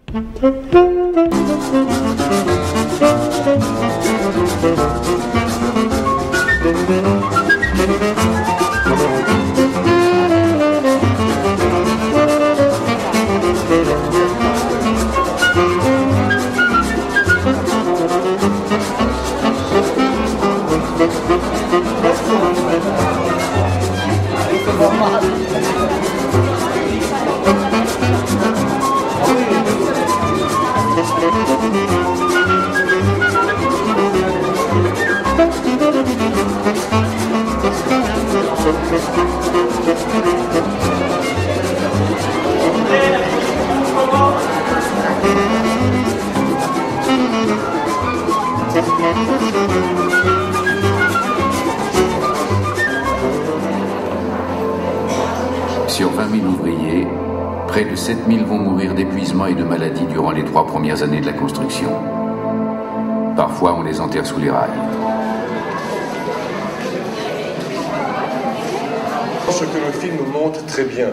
Sur 20 000 ouvriers, près de 7 000 vont mourir d'épuisement et de maladie durant les 3 premières années de la construction. Parfois, on les enterre sous les rails. Ce que le film montre très bien,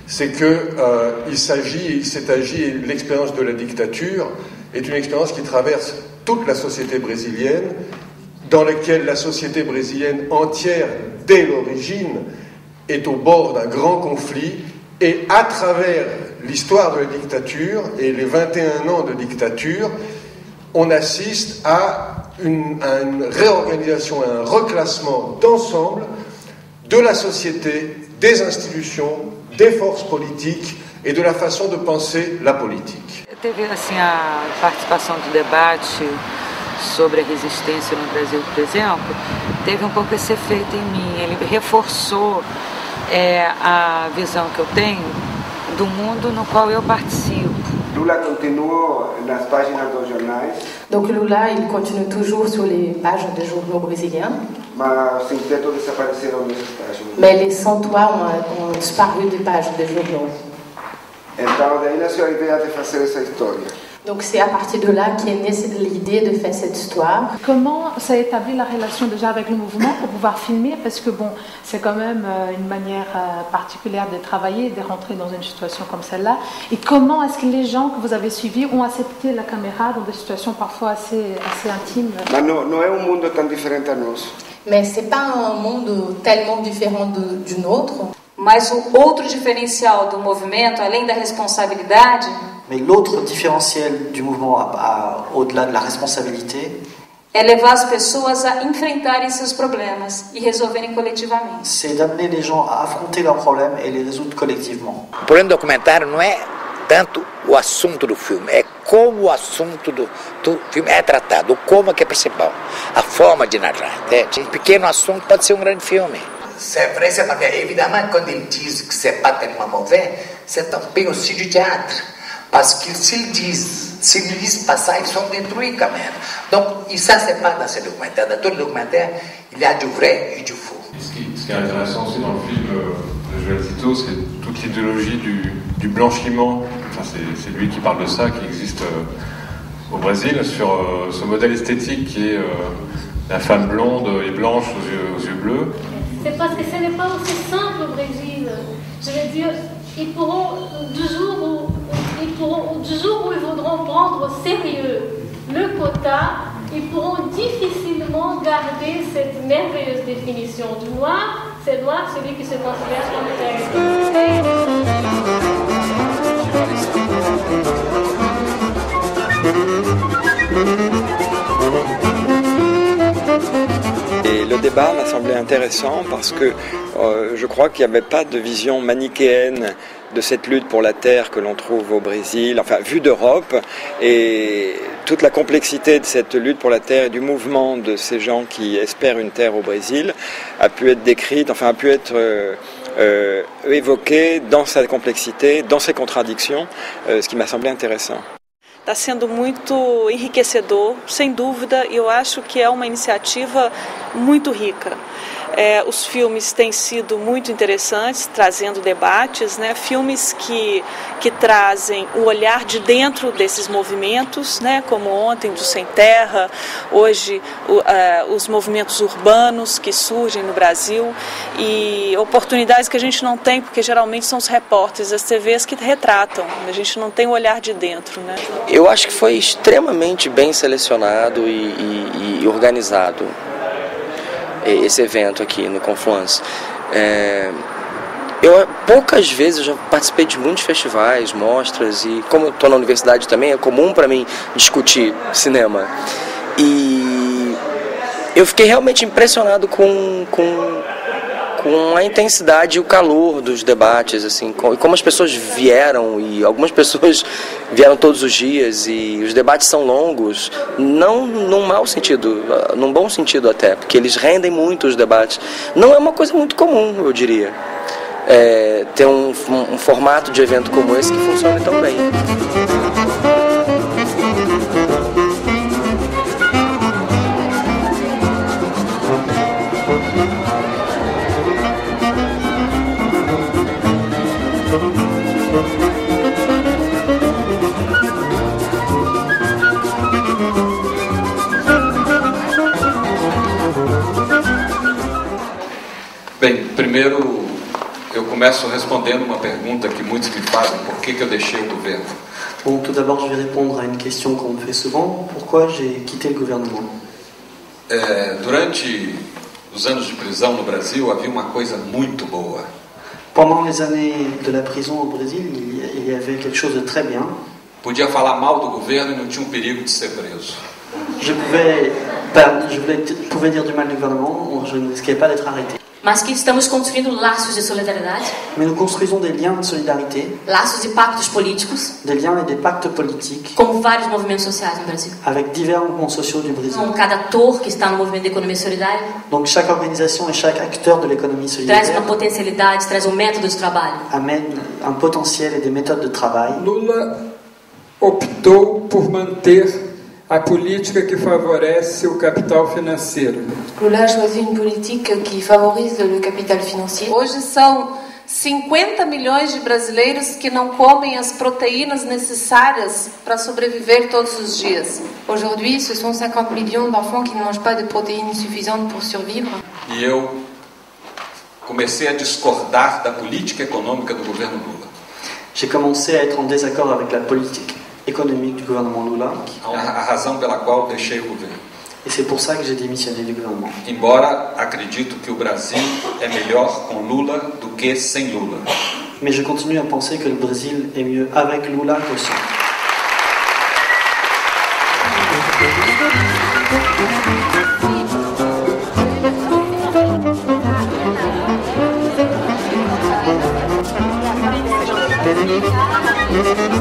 c'est que il s'est agi, l'expérience de la dictature est une expérience qui traverse toute la société brésilienne, dans laquelle la société brésilienne entière, dès l'origine, est au bord d'un grand conflit, et à travers l'histoire de la dictature et les 21 ans de dictature, on assiste à une réorganisation, à un reclassement d'ensemble de la société, des institutions, des forces politiques et de la façon de penser la politique. Teve assim a participação do debate sobre a resistência no Brasil, por exemplo, teve pouco esse efeito em mim. Ele reforçou a visão que eu tenho do mundo no qual eu participo. Lula continua nas páginas dos jornais. Donc Lula, il continue toujours sur les pages des journaux brésiliens. Mas os sem-teto desapareceram dessas páginas. Mais les sans-toit ont disparu des pages des journaux. Então, daí nasceu a ideia de fazer essa história. Donc c'est à partir de là qu'est née l'idée de faire cette histoire. Comment ça établit la relation déjà avec le mouvement pour pouvoir filmer? Parce que bon, c'est quand même une manière particulière de travailler, de rentrer dans une situation comme celle-là. Et comment est-ce que les gens que vous avez suivis ont accepté la caméra dans des situations parfois assez intimes? Mas não é mundo tão diferente a nós. Mais c'est pas un monde tellement différent du nôtre. Mas o outro diferencial do movimento, além da responsabilidade, mais l'autre différentiel du mouvement, au-delà de la responsabilité, é levar as pessoas a enfrentarem seus problemas e resolverem coletivamente. C'est d'amener les gens à affronter leurs problèmes et les résoudre collectivement. O problema do documentário não é tanto o assunto do filme, é como o assunto do filme é tratado, como é que é principal, a forma de narrar. Um pequeno assunto pode ser grande filme. C'est vrai, c'est parce qu'évidemment, quand ils disent que c'est pas tellement mauvais, c'est un peu aussi du théâtre. Parce que s'ils ne disent pas ça, ils sont détruits quand même. Donc, ça, c'est pas dans ce documentaire. Dans tout le documentaire, il y a du vrai et du faux. Ce qui est intéressant aussi dans le film de Joël Tito, c'est toute l'idéologie du blanchiment. Enfin, c'est lui qui parle de ça, qui existe au Brésil, sur ce modèle esthétique qui est la femme blonde et blanche aux yeux bleus. C'est parce que ce n'est pas aussi simple au Brésil. Je veux dire, ils pourront, du jour où ils voudront prendre au sérieux le quota, ils pourront difficilement garder cette merveilleuse définition du noir. C'est noir celui qui se considère comme Et le débat m'a semblé intéressant parce que je crois qu'il n'y avait pas de vision manichéenne de cette lutte pour la terre que l'on trouve au Brésil, enfin vue d'Europe, et toute la complexité de cette lutte pour la terre et du mouvement de ces gens qui espèrent une terre au Brésil a pu être décrite, enfin a pu être évoquée dans sa complexité, dans ses contradictions, ce qui m'a semblé intéressant. Está sendo muito enriquecedor, sem dúvida, e eu acho que é uma iniciativa muito rica. Os filmes têm sido muito interessantes, trazendo debates, né? Filmes que trazem o olhar de dentro desses movimentos, né? Como ontem do Sem Terra, hoje os movimentos urbanos que surgem no Brasil e oportunidades que a gente não tem, porque geralmente são os repórteres das TVs que retratam, a gente não tem o olhar de dentro, né? Eu acho que foi extremamente bem selecionado e organizado esse evento aqui no Confluence. Poucas vezes eu já participei de muitos festivais, mostras, e como eu estou na universidade também, é comum para mim discutir cinema. E eu fiquei realmente impressionado com a intensidade e o calor dos debates, assim, como as pessoas vieram, e algumas pessoas vieram todos os dias, e os debates são longos, não num mau sentido, num bom sentido até, porque eles rendem muito os debates. Não é uma coisa muito comum, eu diria, ter um formato de evento como esse que funcione tão bem. Bem, primeiro eu começo respondendo uma pergunta que muitos me fazem: por que eu deixei o governo? Bon, tout d'abord, je vais répondre à une question qu'on me fait souvent. Pourquoi j'ai quitté le gouvernement? Durante os anos de prisão no Brasil havia uma coisa muito boa. Pendant les années de la prison au Brésil, il y avait quelque chose de très bien. Podia falar mal do governo e não tinha um perigo de ser preso. Je pouvais dire du mal du gouvernement, je ne risquais pas d'être arrêté. Mas que estamos construindo laços de solidariedade. Mais nous construisons des liens de solidarité. Laços de pactos políticos. Des liens et des pactes politiques. Com vários movimentos sociais no Brasil. Avec divers mouvements sociaux du Brésil. Com cada ator que está no movimento de economia solidária. Donc chaque organisation et chaque acteur de l'économie solidaire. Traz uma potencialidade, traz um método de trabalho. Amène un potentiel et des méthodes de travail. Lula optou por manter a política que favorece o capital financeiro. Lula a choisi une politique qui favorise le capital financier. Hoje são 50 milhões de brasileiros que não comem as proteínas necessárias para sobreviver todos os dias. Aujourd'hui, ce sont 50 millions d'enfants qui ne mangent pas de protéines suffisantes pour survivre. E eu comecei a discordar da política econômica do governo Lula. J'ai commencé à être en désaccord avec la politique économique du gouvernement Lula. A razão pela qual deixei o governo. Et c'est pour ça que j'ai démissionné du gouvernement. Embora acredito que o Brasil é melhor com Lula do que sem Lula. Mais je continue à penser que le Brésil est mieux avec Lula que sans. Thank you.